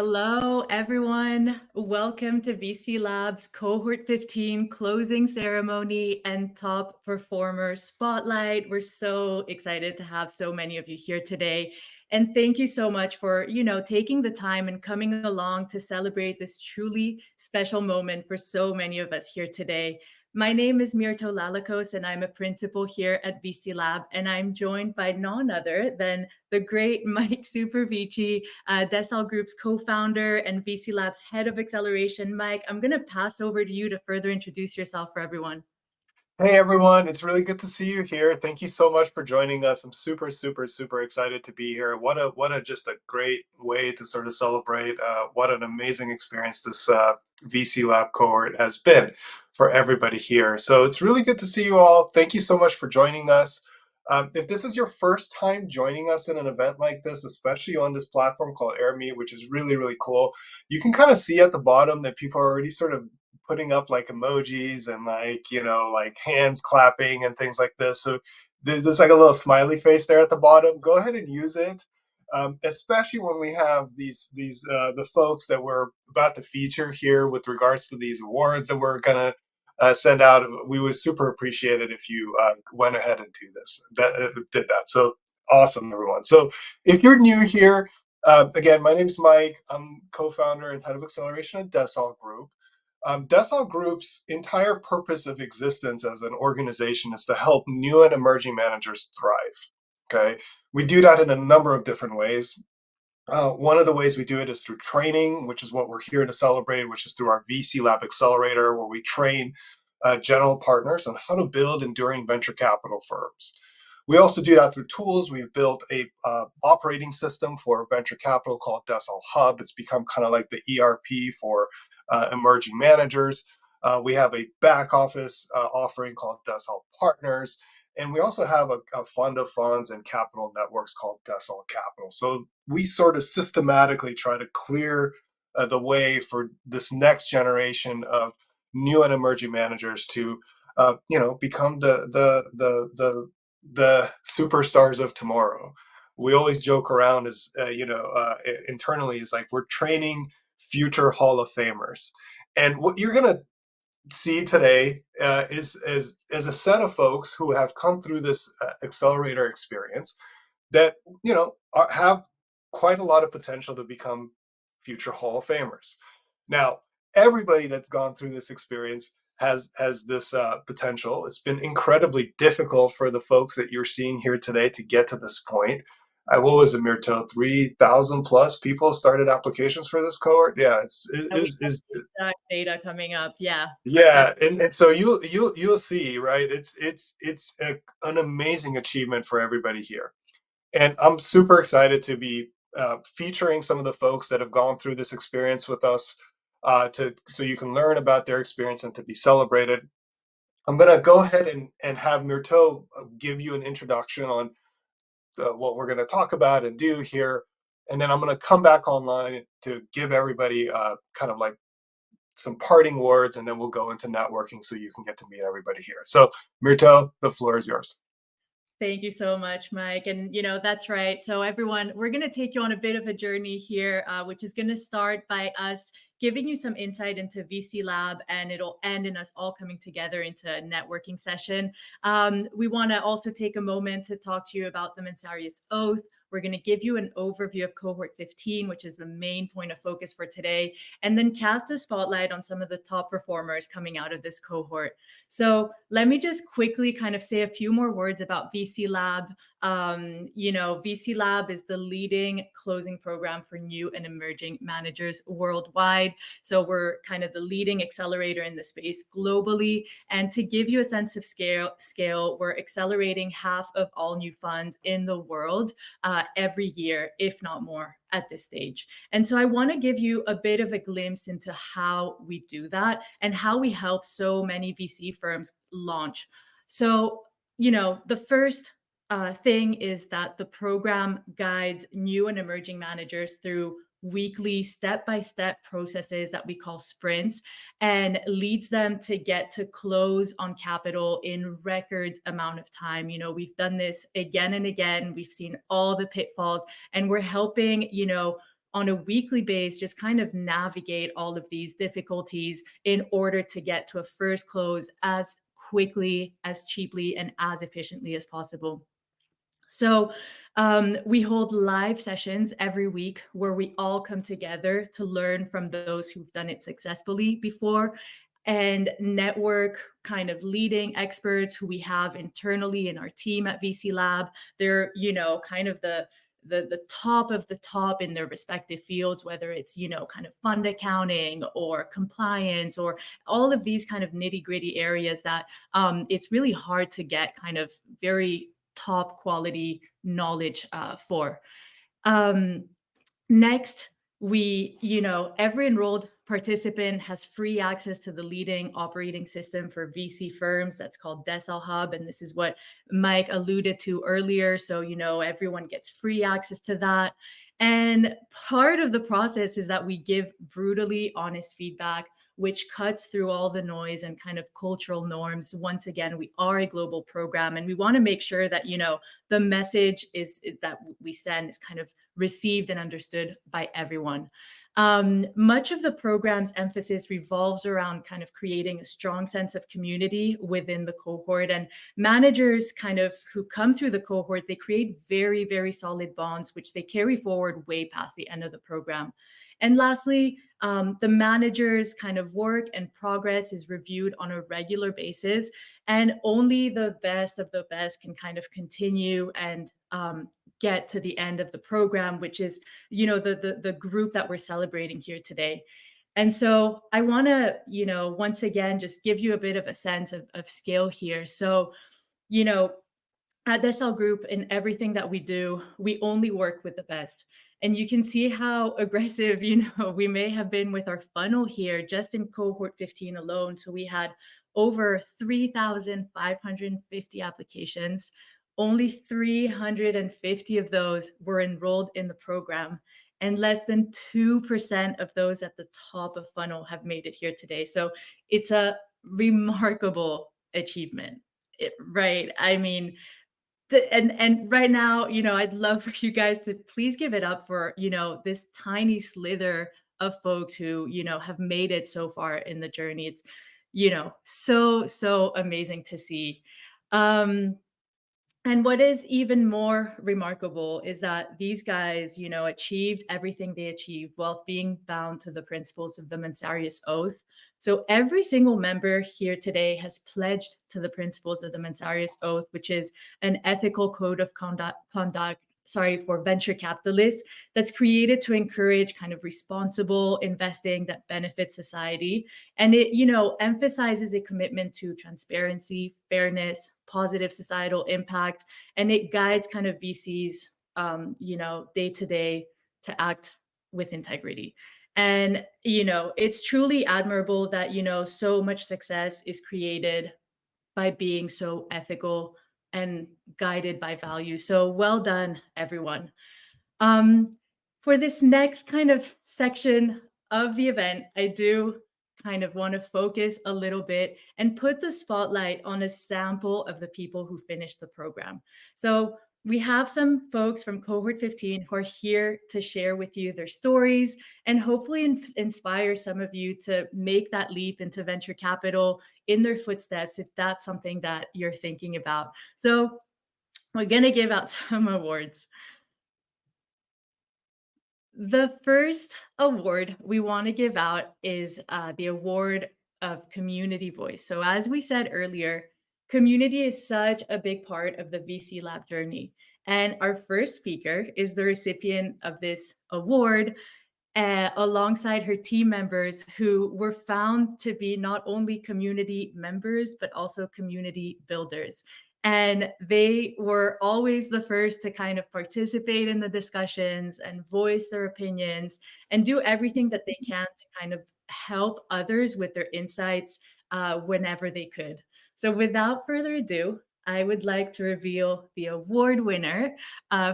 Hello, everyone. Welcome to VC Labs Cohort 15 closing ceremony and top performer spotlight. We're so excited to have so many of you here today. And thank you so much for, taking the time and coming along to celebrate this truly special moment for so many of us here today. My name is Mirto Lalakos, and I'm a principal here at VC Lab, and I'm joined by none other than the great Mike Supervici, Desal Group's co-founder and VC Lab's head of acceleration. Mike, I'm going to pass over to you to further introduce yourself for everyone. Hey everyone, it's really good to see you here. Thank you so much for joining us. I'm super excited to be here. What a just a great way to sort of celebrate. What an amazing experience this VC Lab cohort has been for everybody here. So it's really good to see you all. Thank you so much for joining us. If this is your first time joining us in an event like this, especially on this platform called AirMeet, which is really cool, you can kind of see at the bottom that people are already sort of putting up like emojis and like hands clapping and things like this. So there's like a little smiley face there at the bottom. Go ahead and use it, especially when we have these the folks that we're about to feature here with regards to these awards that we're gonna send out. We would super appreciate it if you went ahead and did that. So awesome, everyone. So if you're new here, again, my name's Mike. I'm co-founder and head of acceleration at Desal Group. Desal Group's entire purpose of existence as an organization is to help new and emerging managers thrive. Okay, we do that in a number of different ways. One of the ways we do it is through training, which is what we're here to celebrate, which is through our VC Lab Accelerator, where we train general partners on how to build enduring venture capital firms. We also do that through tools. We've built a operating system for venture capital called Desal Hub. It's become kind of like the ERP for emerging managers. We have a back office offering called Desal Partners. And we also have a fund of funds and capital networks called Desal Capital. So we sort of systematically try to clear the way for this next generation of new and emerging managers to, become the superstars of tomorrow. We always joke around as internally is like we're training future Hall of Famers, and what you're gonna see today is a set of folks who have come through this accelerator experience that have quite a lot of potential to become future Hall of Famers. Now, everybody that's gone through this experience has this potential. It's been incredibly difficult for the folks that you're seeing here today to get to this point. What was it, Mirto? 3,000 plus people started applications for this cohort. Yeah, We have exact data coming up. Yeah. That's yeah, and so you'll see, right? An amazing achievement for everybody here, and I'm super excited to be featuring some of the folks that have gone through this experience with us, to so you can learn about their experience and to be celebrated. I'm gonna go ahead and have Myrto give you an introduction on what we're gonna talk about and do here, and then I'm gonna come back online to give everybody kind of like some parting words, and then we'll go into networking so you can get to meet everybody here. So, Mirto, the floor is yours. Thank you so much, Mike. And, that's right. So, everyone, we're going to take you on a bit of a journey here, which is going to start by us giving you some insight into VC Lab, and it'll end in us all coming together into a networking session. We want to also take a moment to talk to you about the Mensarius Oath. We're going to give you an overview of Cohort 15, which is the main point of focus for today, and then cast a spotlight on some of the top performers coming out of this cohort. So let me just quickly kind of say a few more words about VC Lab. VC Lab is the leading closing program for new and emerging managers worldwide. So we're kind of the leading accelerator in the space globally. And to give you a sense of scale, we're accelerating half of all new funds in the world every year, if not more, at this stage. And so I want to give you a bit of a glimpse into how we do that and how we help so many VC firms launch. So, the first thing is that the program guides new and emerging managers through weekly step-by-step processes that we call sprints and leads them to get to close on capital in records amount of time. We've done this again and again. We've seen all the pitfalls, and we're helping, on a weekly base just kind of navigate all of these difficulties in order to get to a first close as quickly, as cheaply, and as efficiently as possible. So, we hold live sessions every week where we all come together to learn from those who've done it successfully before and network kind of leading experts who we have internally in our team at VC Lab. They're, kind of the top of the top in their respective fields, whether it's, kind of fund accounting or compliance or all of these kind of nitty gritty areas that it's really hard to get kind of very top quality knowledge for. Um, Next, every enrolled participant has free access to the leading operating system for VC firms that's called Decile Hub. And this is what Mike alluded to earlier. So, everyone gets free access to that. And part of the process is that we give brutally honest feedback, which cuts through all the noise and kind of cultural norms. Once again, we are a global program and we want to make sure that, the message is that we send is kind of received and understood by everyone. Much of the program's emphasis revolves around kind of creating a strong sense of community within the cohort. And managers kind of who come through the cohort, they create very, very solid bonds, which they carry forward way past the end of the program. And lastly, the manager's kind of work and progress is reviewed on a regular basis, and only the best of the best can kind of continue and get to the end of the program, which is, the group that we're celebrating here today. And so I want to, once again, just give you a bit of a sense of scale here. So, you know, at Decel Group, in everything that we do, we only work with the best. And you can see how aggressive, we may have been with our funnel here just in cohort 15 alone. So we had over 3,550 applications. Only 350 of those were enrolled in the program. And less than 2% of those at the top of funnel have made it here today. So it's a remarkable achievement. Right. I mean, and right now, I'd love for you guys to please give it up for, this tiny slither of folks who, have made it so far in the journey. It's, so amazing to see. Um, and what is even more remarkable is that these guys, achieved everything they achieved while being bound to the principles of the Mansarius Oath. So every single member here today has pledged to the principles of the Mansarius Oath, which is an ethical code of conduct, sorry, for venture capitalists that's created to encourage kind of responsible investing that benefits society. And it, emphasizes a commitment to transparency, fairness, positive societal impact, and it guides kind of VCs, day to day to act with integrity. And, it's truly admirable that, so much success is created by being so ethical and guided by values. So well done, everyone. Um, for this next kind of section of the event, I do kind of want to focus a little bit and put the spotlight on a sample of the people who finished the program. So we have some folks from cohort 15 who are here to share with you their stories and hopefully inspire some of you to make that leap into venture capital in their footsteps if that's something that you're thinking about. So we're going to give out some awards. The first award we want to give out is the award of community voice. So, as we said earlier, community is such a big part of the VC Lab journey. And our first speaker is the recipient of this award, alongside her team members who were found to be not only community members, but also community builders. And they were always the first to kind of participate in the discussions and voice their opinions and do everything that they can to kind of help others with their insights whenever they could. So, without further ado, I would like to reveal the award winner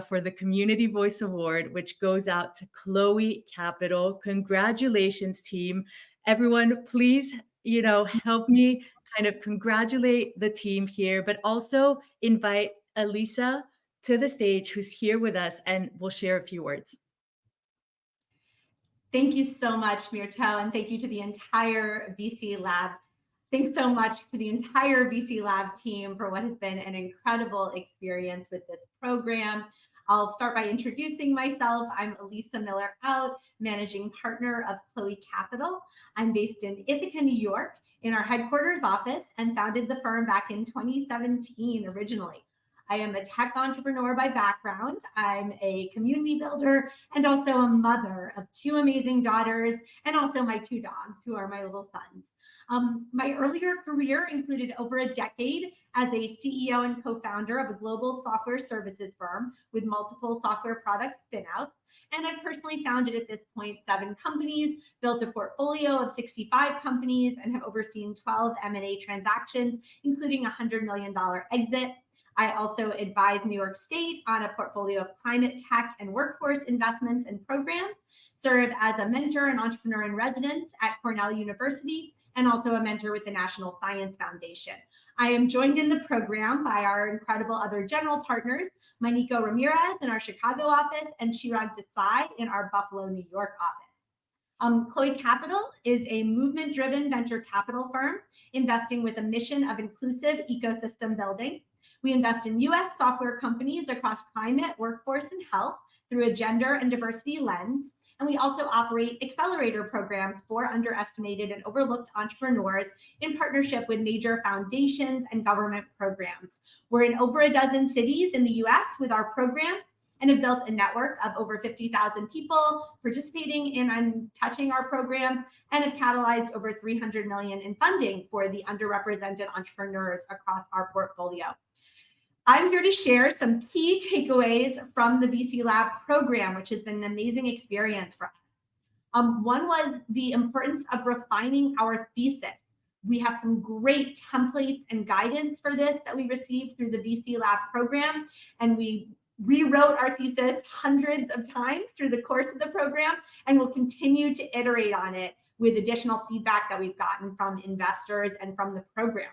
for the Community Voice Award, which goes out to Chloe Capital. Congratulations, team. Everyone, please, help me kind of congratulate the team here, but also invite Elisa to the stage, who's here with us and will share a few words. Thank you so much, Mirto, and thank you to the entire VC Lab. Thanks so much to the entire VC Lab team for what has been an incredible experience with this program. I'll start by introducing myself. I'm Elisa Miller Out, managing partner of Chloe Capital. I'm based in Ithaca, New York, in our headquarters office, and founded the firm back in 2017 originally. I am a tech entrepreneur by background. I'm a community builder and also a mother of two amazing daughters and also my two dogs, who are my little sons. My earlier career included over a decade as a CEO and co-founder of a global software services firm with multiple software product spinouts. And I've personally founded at this point 7 companies, built a portfolio of 65 companies, and have overseen 12 M&A transactions, including a $100 million exit. I also advise New York State on a portfolio of climate tech and workforce investments and programs, serve as a mentor and entrepreneur in residence at Cornell University, and also a mentor with the National Science Foundation. I am joined in the program by our incredible other general partners, Maniko Ramirez in our Chicago office and Chirag Desai in our Buffalo, New York office. Chloe Capital is a movement-driven venture capital firm investing with a mission of inclusive ecosystem building. We invest in US software companies across climate, workforce, and health through a gender and diversity lens. And we also operate accelerator programs for underestimated and overlooked entrepreneurs in partnership with major foundations and government programs. We're in over a dozen cities in the US with our programs and have built a network of over 50,000 people participating in and touching our programs, and have catalyzed over 300 million in funding for the underrepresented entrepreneurs across our portfolio. I'm here to share some key takeaways from the VC Lab program, which has been an amazing experience for us. One was the importance of refining our thesis. We have some great templates and guidance for this that we received through the VC Lab program, and we rewrote our thesis hundreds of times through the course of the program, and we'll continue to iterate on it with additional feedback that we've gotten from investors and from the program.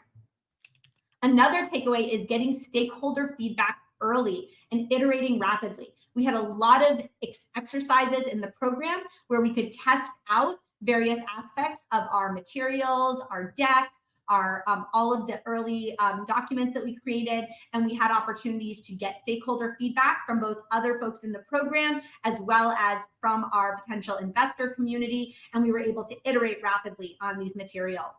Another takeaway is getting stakeholder feedback early and iterating rapidly. We had a lot of exercises in the program where we could test out various aspects of our materials, our deck, our all of the early documents that we created, and we had opportunities to get stakeholder feedback from both other folks in the program as well as from our potential investor community, and we were able to iterate rapidly on these materials.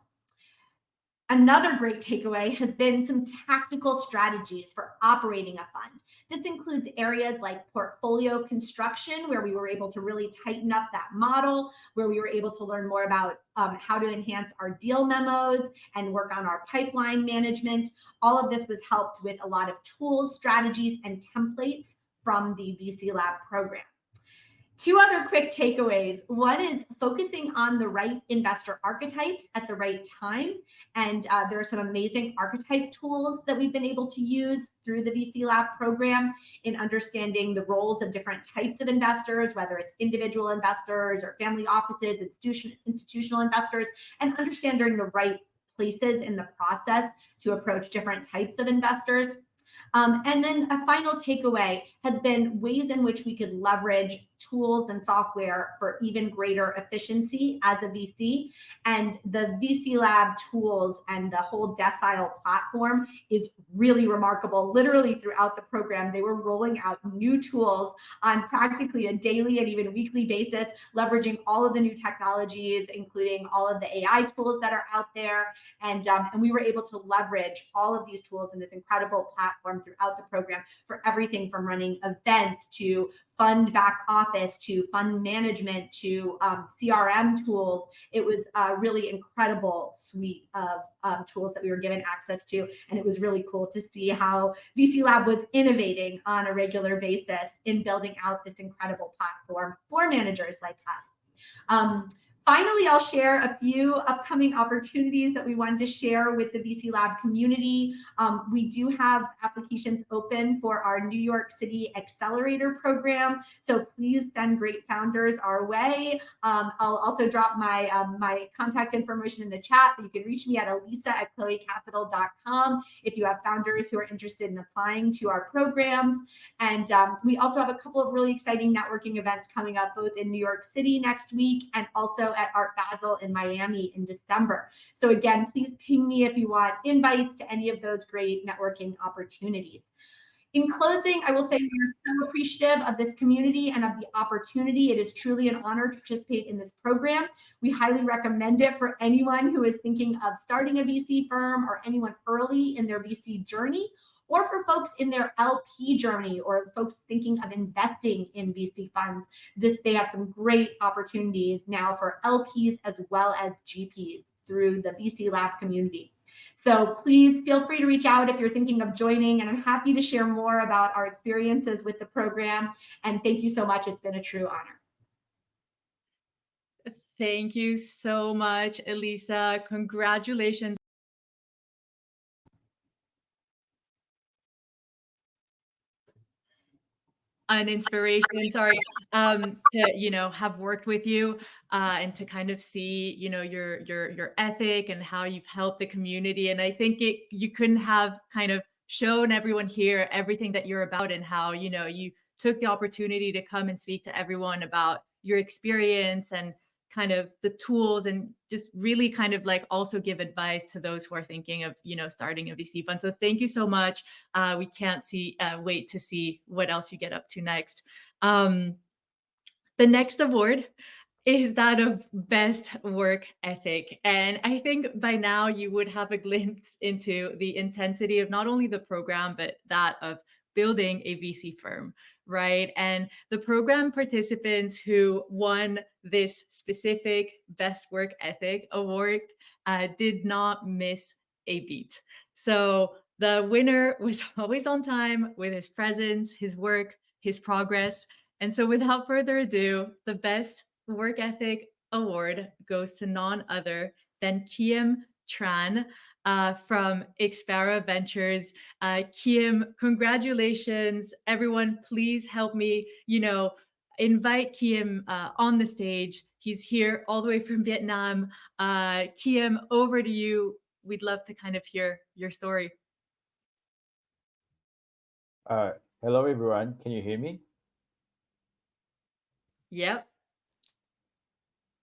Another great takeaway has been some tactical strategies for operating a fund. This includes areas like portfolio construction, where we were able to really tighten up that model, where we were able to learn more about how to enhance our deal memos and work on our pipeline management. All of this was helped with a lot of tools, strategies, and templates from the VC Lab program. 2 other quick takeaways. One is focusing on the right investor archetypes at the right time. And there are some amazing archetype tools that we've been able to use through the VC Lab program in understanding the roles of different types of investors, whether it's individual investors or family offices, institutional investors, and understanding the right places in the process to approach different types of investors. And then a final takeaway has been ways in which we could leverage tools and software for even greater efficiency as a VC. And the VC Lab tools and the whole Decile platform is really remarkable. Literally throughout the program, they were rolling out new tools on practically a daily and even weekly basis, leveraging all of the new technologies, including all of the AI tools that are out there. And we were able to leverage all of these tools in this incredible platform throughout the program for everything from running events to fund back office to fund management to CRM tools. It was a really incredible suite of tools that we were given access to. And it was really cool to see how VC Lab was innovating on a regular basis in building out this incredible platform for managers like us. Finally, I'll share a few upcoming opportunities that we wanted to share with the VC Lab community. We do have applications open for our New York City accelerator program, so please send great founders our way. I'll also drop my contact information in the chat, but you can reach me at elisa@chloecapital.com if you have founders who are interested in applying to our programs. And we also have a couple of really exciting networking events coming up, both in New York City next week and also at Art Basel in Miami in December. So again, please ping me if you want invites to any of those great networking opportunities. In closing, I will say we are so appreciative of this community and of the opportunity. It is truly an honor to participate in this program. We highly recommend it for anyone who is thinking of starting a VC firm or anyone early in their VC journey, or for folks in their LP journey or folks thinking of investing in VC funds. They have some great opportunities now for LPs as well as GPs through the VC Lab community. So please feel free to reach out if you're thinking of joining, and I'm happy to share more about our experiences with the program. And thank you so much. It's been a true honor. Thank you so much, Elisa. Congratulations an inspiration, sorry, to have worked with you, and to kind of see your ethic and how you've helped the community. And I think you couldn't have kind of shown everyone here everything that you're about, and how you took the opportunity to come and speak to everyone about your experience and kind of the tools, and just really kind of like also give advice to those who are thinking of starting a VC fund. So thank you so much. We can't wait to see what else you get up to next. Um, the next award is that of best work ethic. And I think by now you would have a glimpse into the intensity of not only the program, but that of building a VC firm, right? And the program participants who won this specific best work ethic award did not miss a beat. So the winner was always on time with his presence, his work, his progress. And so without further ado, the best work ethic award goes to none other than Kiem Tran from Xpara Ventures. Kiem, congratulations. Everyone, please help me, invite Kiem on the stage. He's here all the way from Vietnam. Kiem, over to you. We'd love to kind of hear your story. Uh, Hello, everyone. Can you hear me? Yep.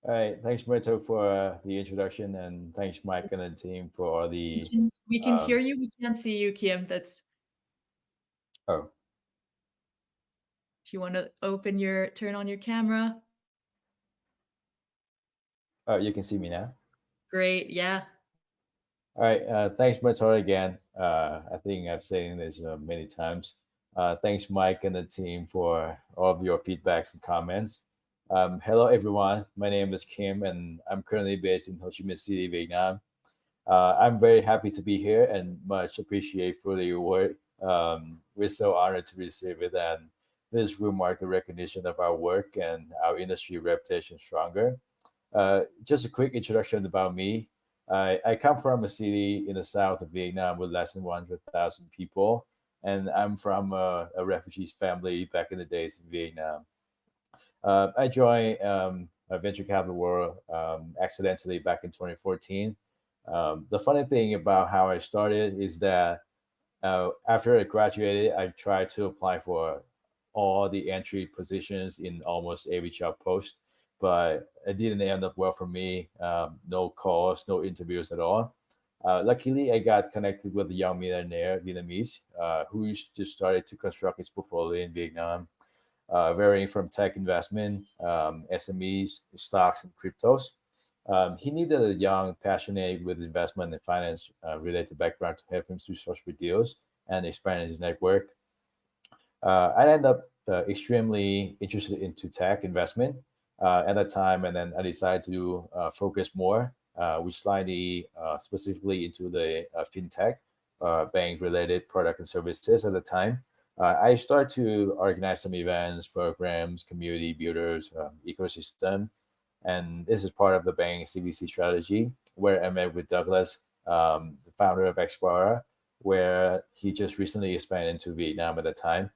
All right. Thanks, Berto, for the introduction, and thanks, Mike and the team for We the. can, we can hear Um, you. We can't see you, Kiem. That's oh, if you want to turn on your camera. you can see me now. Great. Yeah. All right. Thanks, Berto, again. I think I've said this many times. Thanks, Mike and the team, for all of your feedbacks and comments. Hello, everyone. My name is Kim, and I'm currently based in Ho Chi Minh City, Vietnam. I'm very happy to be here and much appreciate for the award. We're so honored to receive it, and this will mark the recognition of our work and our industry reputation stronger. Just a quick introduction about me. I come from a city in the south of Vietnam with less than 100,000 people, and I'm from a refugees family back in the days in Vietnam. I joined a venture capital world accidentally back in 2014. The funny thing about how I started is that after I graduated, I tried to apply for all the entry positions in almost every job post, but it didn't end up well for me. No calls, no interviews at all. Luckily, I got connected with a young millionaire Vietnamese who just started to construct his portfolio in Vietnam, varying from tech investment, SMEs, stocks, and cryptos. He needed a young, passionate with investment and finance related background to help him to source for deals and expand his network. I ended up extremely interested into tech investment at that time, and then I decided to focus more, which slightly specifically into the fintech, bank-related product and services at the time. I started to organize some events, programs, community builders, ecosystem. And this is part of the bank's CVC strategy, where I met with Douglas, the founder of Explorer, where he just recently expanded into Vietnam at the time.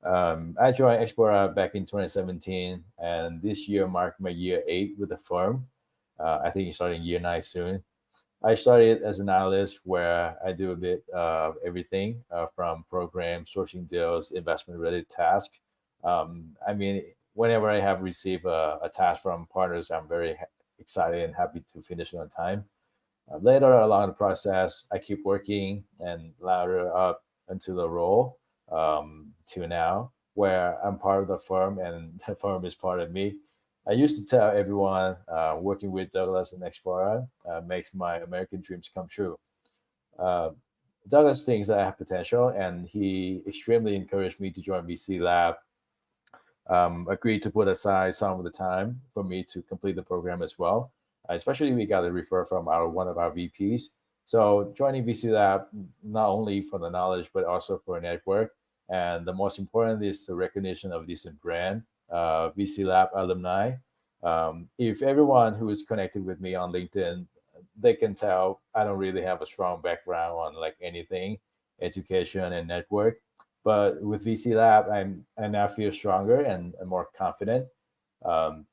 I joined Explorer back in 2017, and this year marked my year 8 with the firm. I think it's starting year 9 soon. I started as an analyst where I do a bit of everything from program, sourcing deals, investment related tasks. I mean, whenever I have received a task from partners, I'm very excited and happy to finish it on time. Later along the process, I keep working and ladder up into the role to now, where I'm part of the firm and the firm is part of me. I used to tell everyone working with Douglas and Explorer makes my American dreams come true. Uh, Douglas thinks that I have potential, and he extremely encouraged me to join VC Lab. Agreed to put aside some of the time for me to complete the program as well. Especially we got a refer from our one of our VPs. So joining VC Lab not only for the knowledge but also for a network, and the most important is the recognition of this brand, VC Lab alumni. If everyone who is connected with me on LinkedIn, they can tell I don't really have a strong background on like anything, education and network, but with VC Lab, I now feel stronger and more confident. Um,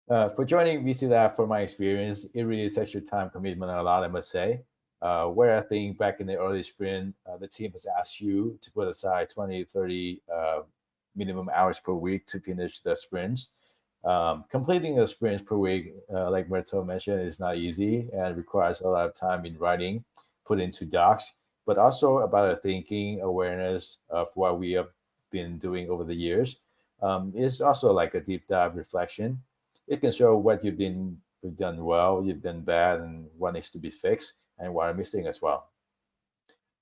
for joining VC Lab, for my experience, it really takes your time commitment a lot, I must say. Where I think back in the early sprint, the team has asked you to put aside 20, 30 minimum hours per week to finish the sprints. Completing the sprints per week, like Berto mentioned, is not easy and requires a lot of time in writing, put into docs, but also about a thinking awareness of what we have been doing over the years. It's also like a deep dive reflection. It can show what you've done well, you've done bad, and what needs to be fixed, and what I'm missing as well.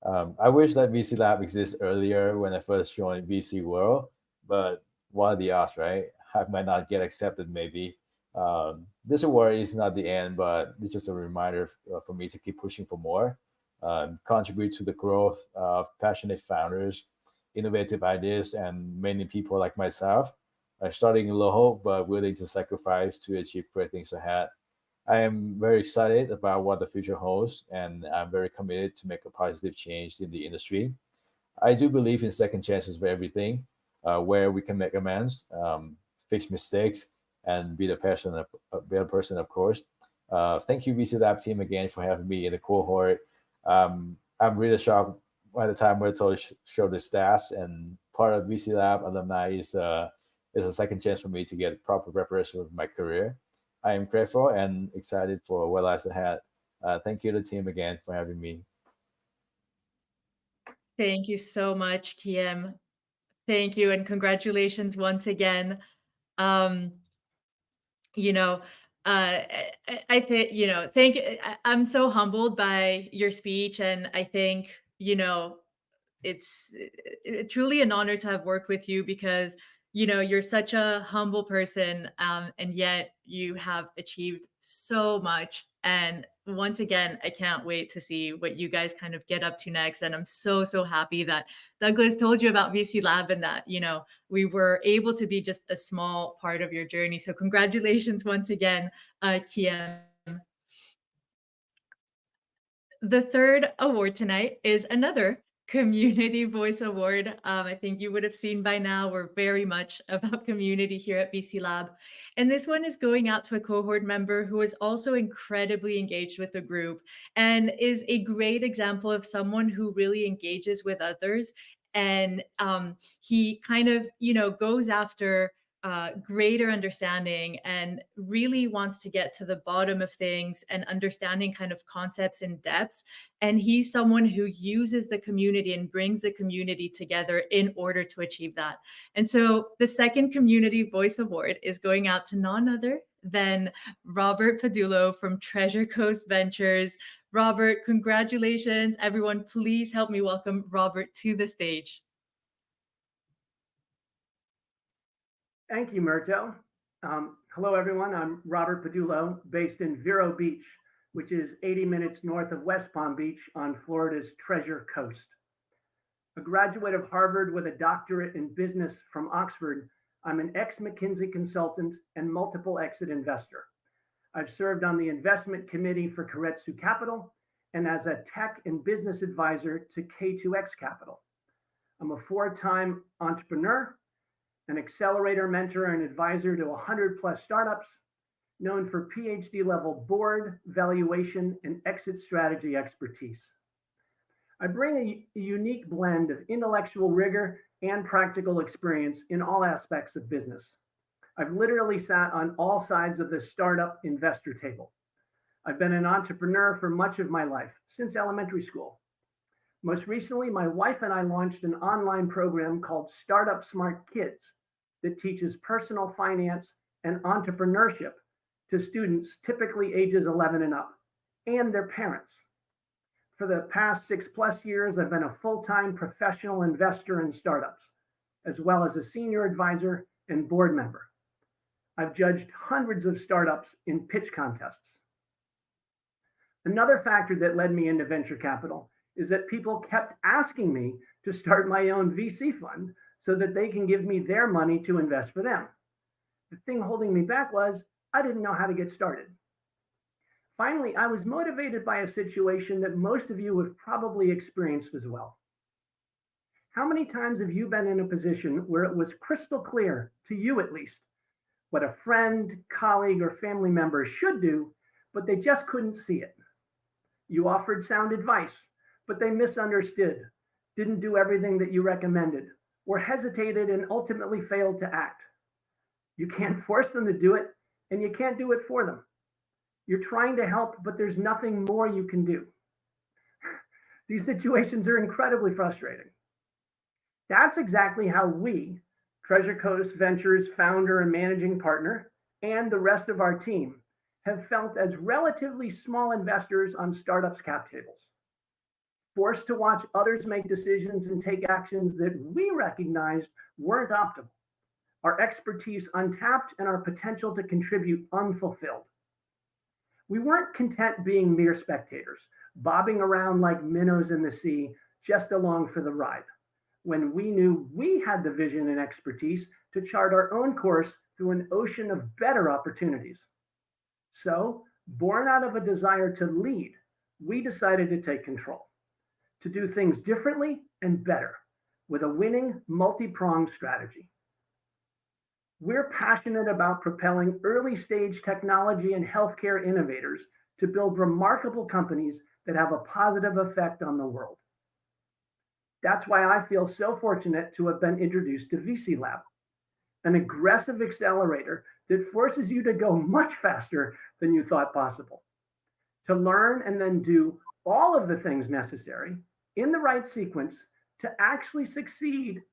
I wish that VC Lab exists earlier when I first joined VC World, but what are the odds, right? I might not get accepted, maybe. This award is not the end, but it's just a reminder for me to keep pushing for more, contribute to the growth of passionate founders, innovative ideas, and many people like myself, starting low but willing to sacrifice to achieve great things ahead. I am very excited about what the future holds, and I'm very committed to make a positive change in the industry. I do believe in second chances for everything, where we can make amends, fix mistakes, and be the person, a better person, of course. Thank you, VC Lab team, again for having me in the cohort. I'm really shocked by the time we're told to show the stats, and part of VC Lab alumni is a second chance for me to get proper preparation of my career. I am grateful and excited for what lies ahead. Thank you to the team again for having me. Thank you so much, Kiem. Thank you, and congratulations once again. Um, you know, I think, I'm so humbled by your speech, and I think, it's truly an honor to have worked with you because you're such a humble person, and yet you have achieved so much. And once again, I can't wait to see what you guys kind of get up to next. And I'm so happy that Douglas told you about VC Lab, and that we were able to be just a small part of your journey. So congratulations once again, Kiem. The third award tonight is another Community Voice Award. I think you would have seen by now, we're very much about community here at VC Lab. And this one is going out to a cohort member who is also incredibly engaged with the group and is a great example of someone who really engages with others. And he kind of, goes after greater understanding and really wants to get to the bottom of things and understanding kind of concepts in depth. And he's someone who uses the community and brings the community together in order to achieve that. And so the second Community Voice Award is going out to none other than Robert Padullo from Treasure Coast Ventures. Robert, congratulations. Everyone, please help me welcome Robert to the stage. Thank you, Myrto. Hello, everyone. I'm Robert Padullo, based in Vero Beach, which is 80 minutes north of West Palm Beach on Florida's Treasure Coast. A graduate of Harvard with a doctorate in business from Oxford, I'm an ex-McKinsey consultant and multiple exit investor. I've served on the investment committee for Keiretsu Capital and as a tech and business advisor to K2X Capital. I'm a four-time entrepreneur, an accelerator mentor and advisor to 100 plus startups, known for PhD level board, valuation, and exit strategy expertise. I bring a unique blend of intellectual rigor and practical experience in all aspects of business. I've literally sat on all sides of the startup investor table. I've been an entrepreneur for much of my life, since elementary school. Most recently, my wife and I launched an online program called Startup Smart Kids that teaches personal finance and entrepreneurship to students typically ages 11 and up, and their parents. For the past 6+ years, I've been a full-time professional investor in startups, as well as a senior advisor and board member. I've judged hundreds of startups in pitch contests. Another factor that led me into venture capital is that people kept asking me to start my own VC fund so that they can give me their money to invest for them. The thing holding me back was I didn't know how to get started. Finally, I was motivated by a situation that most of you have probably experienced as well. How many times have you been in a position where it was crystal clear, to you at least, what a friend, colleague, or family member should do, but they just couldn't see it? You offered sound advice, but they misunderstood, didn't do everything that you recommended, or hesitated and ultimately failed to act. You can't force them to do it, and you can't do it for them. You're trying to help, but there's nothing more you can do. These situations are incredibly frustrating. That's exactly how we, Treasure Coast Ventures founder and managing partner, and the rest of our team, have felt as relatively small investors on startups' cap tables, forced to watch others make decisions and take actions that we recognized weren't optimal, our expertise untapped, and our potential to contribute unfulfilled. We weren't content being mere spectators, bobbing around like minnows in the sea, just along for the ride, when we knew we had the vision and expertise to chart our own course through an ocean of better opportunities. So, born out of a desire to lead, we decided to take control, to do things differently and better, with a winning multi-pronged strategy. We're passionate about propelling early-stage technology and healthcare innovators to build remarkable companies that have a positive effect on the world. That's why I feel so fortunate to have been introduced to VC Lab, an aggressive accelerator that forces you to go much faster than you thought possible, to learn and then do all of the things necessary in the right sequence to actually succeed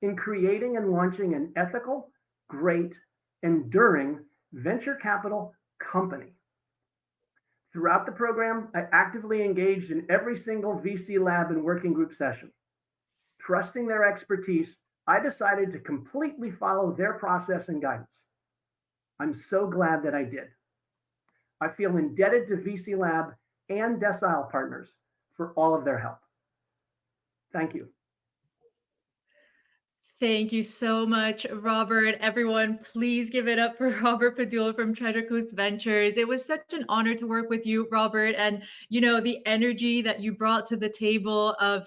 in creating and launching an ethical, great, enduring venture capital company. Throughout the program, I actively engaged in every single VC lab and working group session. Trusting their expertise, I decided to completely follow their process and guidance. I'm so glad that I did. I feel indebted to VC Lab and Decile Partners for all of their help. Thank you. Thank you so much, Robert. Everyone, please give it up for Robert Padula from Treasure Coast Ventures. It was such an honor to work with you, Robert. And, the energy that you brought to the table of,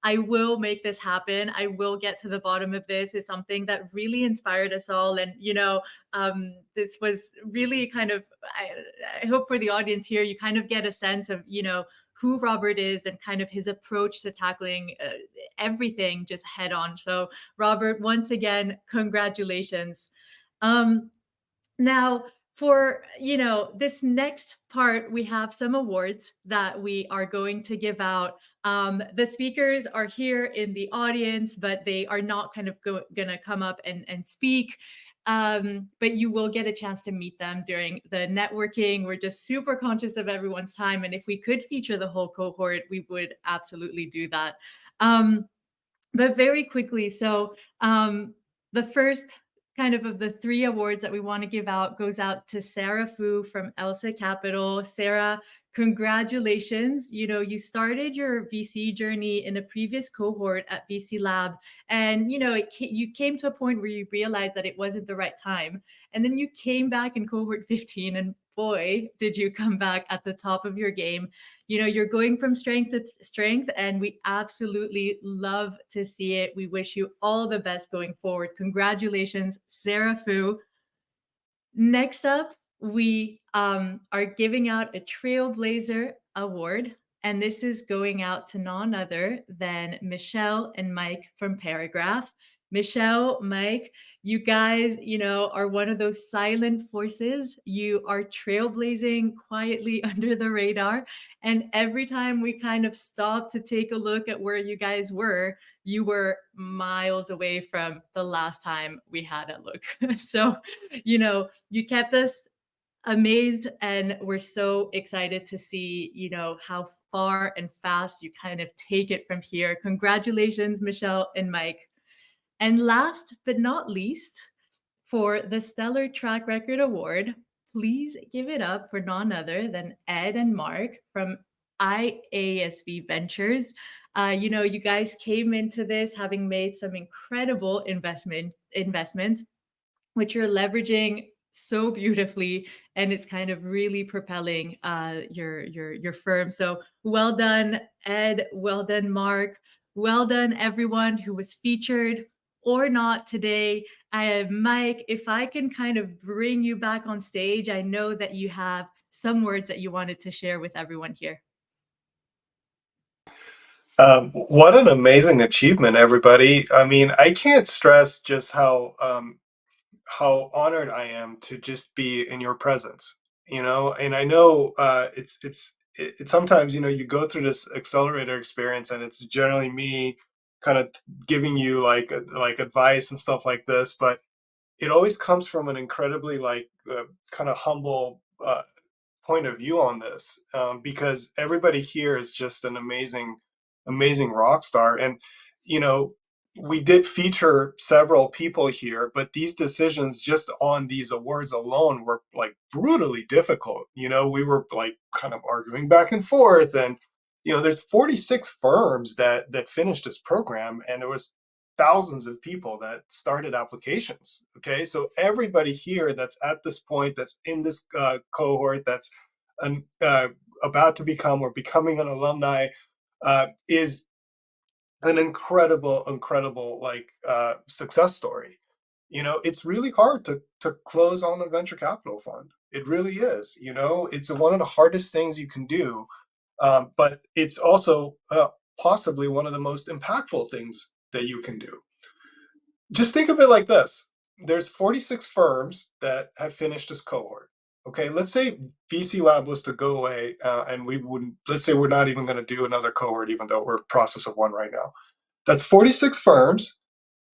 I will make this happen. I will get to the bottom of this is something that really inspired us all. And, this was really kind of, I hope for the audience here, you kind of get a sense of, who Robert is and kind of his approach to tackling everything just head on. So, Robert, once again, congratulations. Now, for this next part, we have some awards that we are going to give out. The speakers are here in the audience, but they are not kind of gonna come up and speak. But you will get a chance to meet them during the networking. We're just super conscious of everyone's time, and if we could feature the whole cohort, we would absolutely do that. But very quickly, so the first kind of the three awards that we want to give out goes out to Sarah Fu from Elsa Capital. Sarah, congratulations. You know, you started your VC journey in a previous cohort at VC Lab, and you know, you came to a point where you realized that it wasn't the right time. And then you came back in cohort 15, and boy, did you come back at the top of your game. You know, you're going from strength to strength, and we absolutely love to see it. We wish you all the best going forward. Congratulations, Sarah Fu. Next up, we are giving out a Trailblazer Award, and this is going out to none other than Michelle and Mike from Paragraph. Michelle, Mike, you guys, you know, are one of those silent forces. You are trailblazing quietly under the radar. And every time we kind of stop to take a look at where you guys were, you were miles away from the last time we had a look. So, you know, you kept us amazed, and we're so excited to see, you know, how far and fast you kind of take it from here. Congratulations, Michelle and Mike. And last but not least, for the Stellar Track Record Award, please give it up for none other than Ed and Mark from IASV Ventures. You know, you guys came into this having made some incredible investments, which you're leveraging so beautifully, and it's kind of really propelling your firm. So well done, Ed. Well done, Mark. Well done, everyone who was featured or not today. Mike, if I can kind of bring you back on stage, I know that you have some words that you wanted to share with everyone here. What an amazing achievement, everybody. I mean, I can't stress just how honored I am to just be in your presence, you know. And I know it's sometimes, you know, you go through this accelerator experience and it's generally me kind of giving you like advice and stuff like this, but it always comes from an incredibly kind of humble point of view on this, because everybody here is just an amazing rock star. And you know, we did feature several people here, but these decisions just on these awards alone were like brutally difficult. You know, we were like kind of arguing back and forth, and you know, there's 46 firms that finished this program, and there was thousands of people that started applications. Okay, so everybody here that's at this point, that's in this cohort, that's an, about to become or becoming an alumni, is an incredible success story. You know, it's really hard to close on a venture capital fund. It really is. You know, it's one of the hardest things you can do, but it's also possibly one of the most impactful things that you can do. Just think of it like this: there's 46 firms that have finished this cohort. Okay, let's say VC Lab was to go away, and we wouldn't. Let's say we're not even going to do another cohort, even though we're in process of one right now. That's 46 firms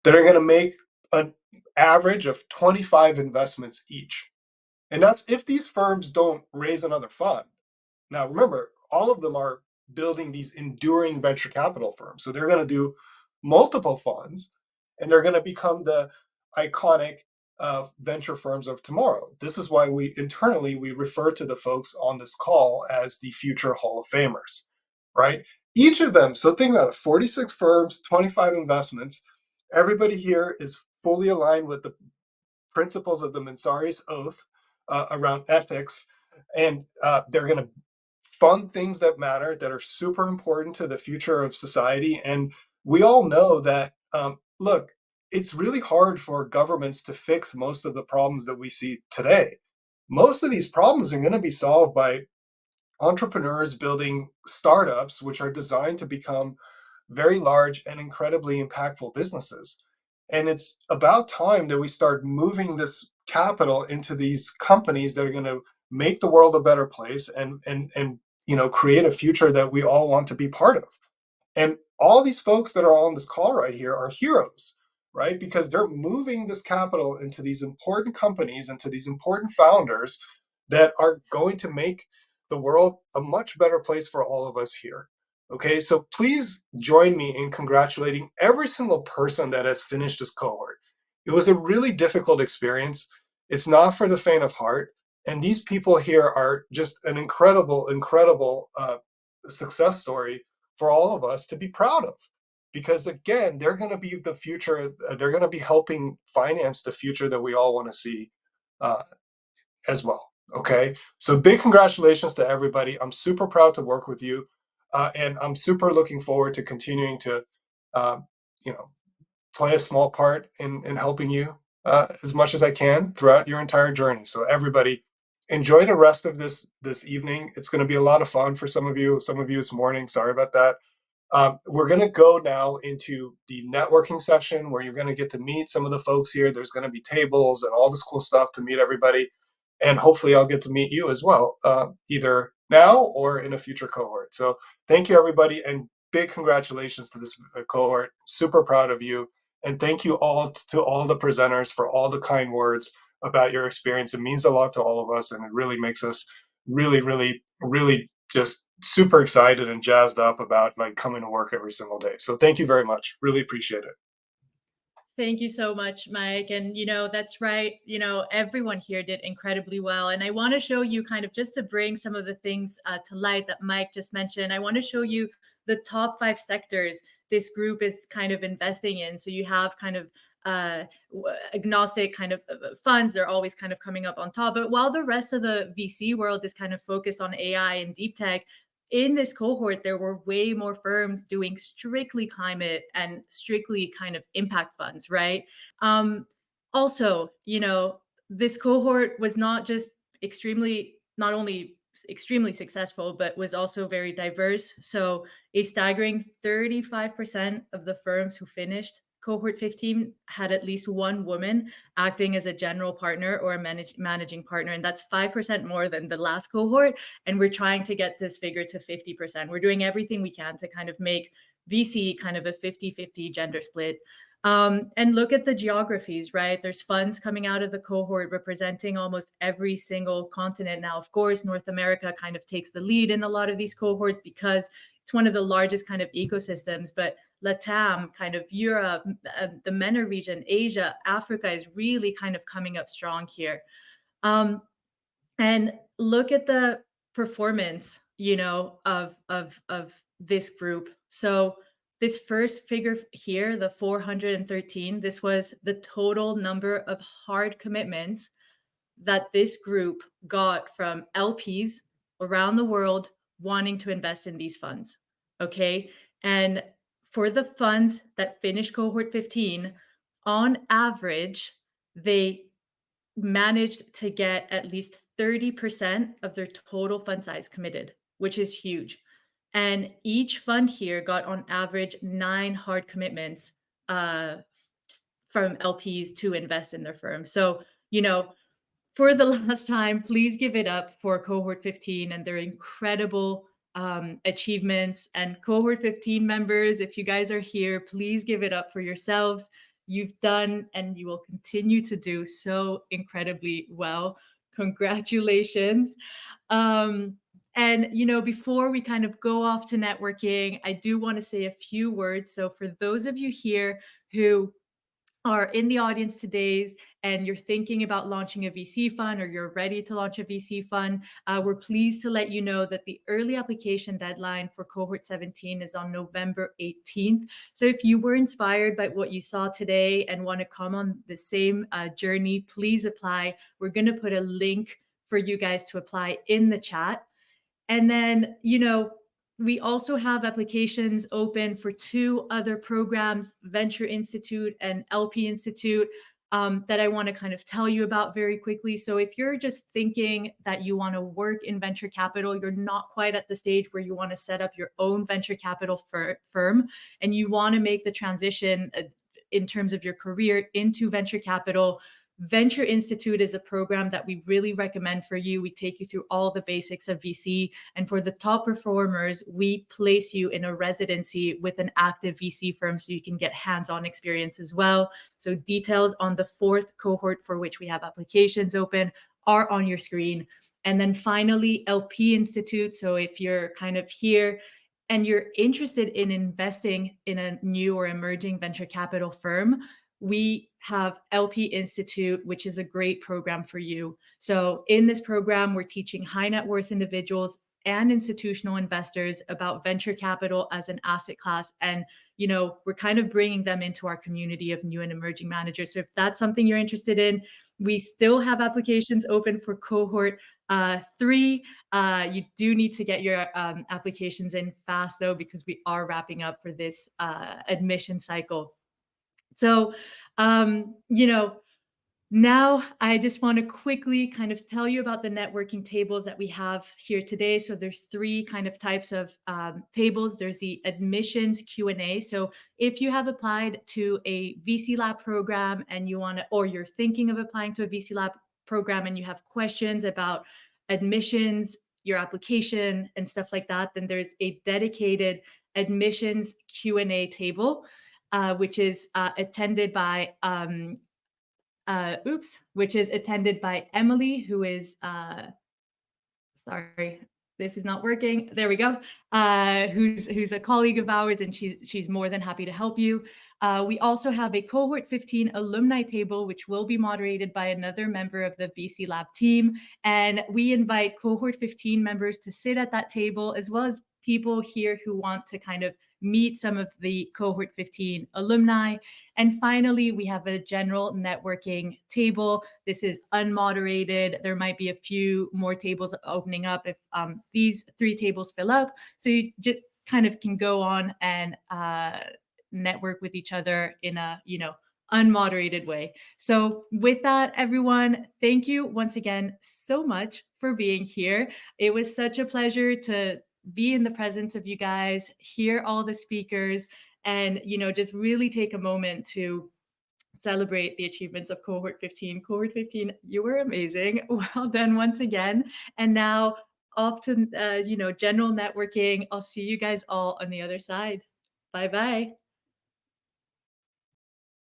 that are going to make an average of 25 investments each, and that's if these firms don't raise another fund. Now, remember, all of them are building these enduring venture capital firms. So they're going to do multiple funds, and they're going to become the iconic venture firms of tomorrow. This is why we internally we refer to the folks on this call as the future Hall of Famers, right? Each of them. So think about it: 46 firms, 25 investments. Everybody here is fully aligned with the principles of the Mansari's Oath around ethics, and they're going to fund things that matter, that are super important to the future of society. And we all know that, look, it's really hard for governments to fix most of the problems that we see today. Most of these problems are going to be solved by entrepreneurs building startups, which are designed to become very large and incredibly impactful businesses. And it's about time that we start moving this capital into these companies that are going to make the world a better place, and you know, create a future that we all want to be part of. And all these folks that are on this call right here are heroes, right? Because they're moving this capital into these important companies, into these important founders that are going to make the world a much better place for all of us here. Okay, so please join me in congratulating every single person that has finished this cohort. It was a really difficult experience. It's not for the faint of heart. And these people here are just an incredible, incredible success story for all of us to be proud of. Because again, they're going to be the future. They're going to be helping finance the future that we all want to see uh, as well. Okay. So big congratulations to everybody. I'm super proud to work with you. And I'm super looking forward to continuing to, um, you know, play a small part in helping you as much as I can throughout your entire journey. So everybody, enjoy the rest of this evening. It's going to be a lot of fun for some of you. Some of you it's morning. Sorry about that. We're going to go now into the networking session where you're going to get to meet some of the folks here. There's going to be tables and all this cool stuff to meet everybody. And hopefully, I'll get to meet you as well, either now or in a future cohort. So, thank you, everybody. And big congratulations to this cohort. Super proud of you. And thank you all to all the presenters for all the kind words about your experience. It means a lot to all of us. And it really makes us really, really, really just super excited and jazzed up about like coming to work every single day. So thank you very much. Really appreciate it. Thank you so much, Mike. And, that's right. Everyone here did incredibly well. And I want to show you kind of just to bring some of the things to light that Mike just mentioned. I want to show you the top 5 sectors this group is kind of investing in. So you have kind of agnostic kind of funds. They're always kind of coming up on top. But while the rest of the VC world is kind of focused on AI and deep tech, in this cohort, there were way more firms doing strictly climate and strictly kind of impact funds, right? Um, Also, this cohort was not only extremely successful, but was also very diverse. So a staggering 35% of the firms who finished cohort 15 had at least one woman acting as a general partner or a managing partner. And that's 5% more than the last cohort. And we're trying to get this figure to 50%. We're doing everything we can to kind of make VC kind of a 50-50 gender split. And look at the geographies, right? There's funds coming out of the cohort representing almost every single continent. Now, of course, North America kind of takes the lead in a lot of these cohorts because it's one of the largest kind of ecosystems. But Latam, kind of Europe, the MENA region, Asia, Africa is really kind of coming up strong here. And look at the performance, of this group. So this first figure here, the 413, this was the total number of hard commitments that this group got from LPs around the world wanting to invest in these funds. Okay. And for the funds that finished cohort 15, on average, they managed to get at least 30% of their total fund size committed, which is huge. And each fund here got on average 9 hard commitments uh, from LPs to invest in their firm. So, for the last time, please give it up for cohort 15 and their incredible achievements. And cohort 15 members, if you guys are here, please give it up for yourselves. You've done and you will continue to do so incredibly well. Congratulations. And, before we kind of go off to networking, I do want to say a few words. So, for those of you here who are in the audience today and you're thinking about launching a VC fund or you're ready to launch a VC fund, we're pleased to let you know that the early application deadline for cohort 17 is on November 18th. So if you were inspired by what you saw today and want to come on the same journey, please apply. We're going to put a link for you guys to apply in the chat. And then, we also have applications open for 2 other programs, Venture Institute and LP Institute, that I want to kind of tell you about very quickly. So if you're just thinking that you want to work in venture capital, you're not quite at the stage where you want to set up your own venture capital firm, and you want to make the transition in terms of your career into venture capital, Venture Institute is a program that we really recommend for you. We take you through all the basics of VC. And for the top performers, we place you in a residency with an active VC firm so you can get hands-on experience as well. So details on the 4th cohort for which we have applications open are on your screen. And then finally, LP Institute. So if you're kind of here and you're interested in investing in a new or emerging venture capital firm, we have LP Institute, which is a great program for you. So in this program, we're teaching high net worth individuals and institutional investors about venture capital as an asset class. And, we're kind of bringing them into our community of new and emerging managers. So if that's something you're interested in, we still have applications open for cohort 3. You do need to get your applications in fast, though, because we are wrapping up for this admission cycle. So, now I just want to quickly kind of tell you about the networking tables that we have here today. So there's 3 kind of types of tables. There's the admissions Q&A. So if you have applied to a VC Lab program and you want to, or you're thinking of applying to a VC Lab program and you have questions about admissions, your application and stuff like that, then there's a dedicated admissions Q&A table, which is attended by which is attended by Emily, who is sorry, this is not working. There we go. Who's a colleague of ours, and she's more than happy to help you. We also have a Cohort 15 alumni table, which will be moderated by another member of the VC Lab team. And we invite Cohort 15 members to sit at that table, as well as people here who want to kind of meet some of the Cohort 15 alumni. And finally, we have a general networking table. This is unmoderated. There might be a few more tables opening up if these 3 tables fill up. So you just kind of can go on and network with each other in a, unmoderated way. So with that, everyone, thank you once again so much for being here. It was such a pleasure to be in the presence of you guys, hear all the speakers, and just really take a moment to celebrate the achievements of Cohort 15. Cohort 15, you were amazing. Well done once again. And now off to general networking. I'll see you guys all on the other side. Bye bye.